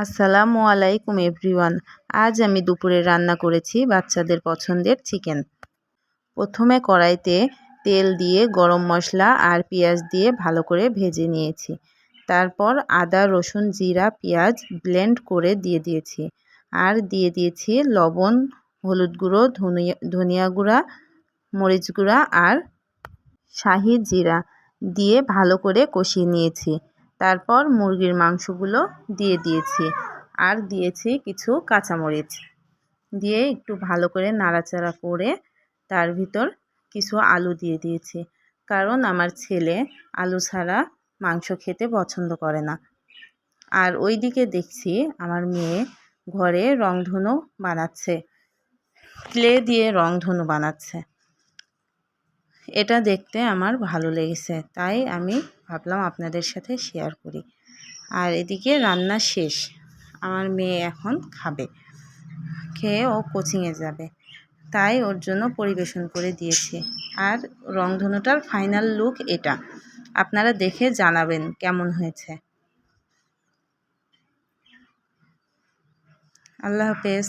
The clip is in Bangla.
আসসালামু আলাইকুম এভরিওয়ান। আজ আমি দুপুরে রান্না করেছি বাচ্চাদের পছন্দের চিকেন। প্রথমে কড়াইতে তেল দিয়ে গরম মশলা আর পেঁয়াজ দিয়ে ভালো করে ভেজে নিয়েছি। তারপর আদা রসুন জিরা পেঁয়াজ ব্লেন্ড করে দিয়ে দিয়েছি। আর দিয়ে দিয়েছি লবণ, হলুদ গুঁড়ো, ধনিয়া গুঁড়া, মরিচ গুঁড়া আর শাহি জিরা দিয়ে ভালো করে কষিয়ে নিয়েছি। তারপর মুরগির মাংসগুলো দিয়ে দিয়েছি আর দিয়েছি কিছু কাঁচামরিচ দিয়ে একটু ভালো করে নাড়াচাড়া করে তার ভিতর কিছু আলু দিয়ে দিয়েছি, কারণ আমার ছেলে আলু ছাড়া মাংস খেতে পছন্দ করে না। আর ওইদিকে দেখছি আমার মেয়ে ঘরে রংধনু বানাচ্ছে, ক্লে দিয়ে রংধনু বানাচ্ছে। এটা দেখতে আমার ভালো লেগেছে, তাই আমি ভাবলাম আপনাদের সাথে শেয়ার করি। আর এদিকে রান্না শেষ, আমার মেয়ে এখন খাবে, খেয়ে ও কোচিংয়ে যাবে, তাই ওর জন্য পরিবেশন করে দিয়েছি। আর রংধনুটার ফাইনাল লুক এটা, আপনারা দেখে জানাবেন কেমন হয়েছে। আল্লাহ হাফেজ।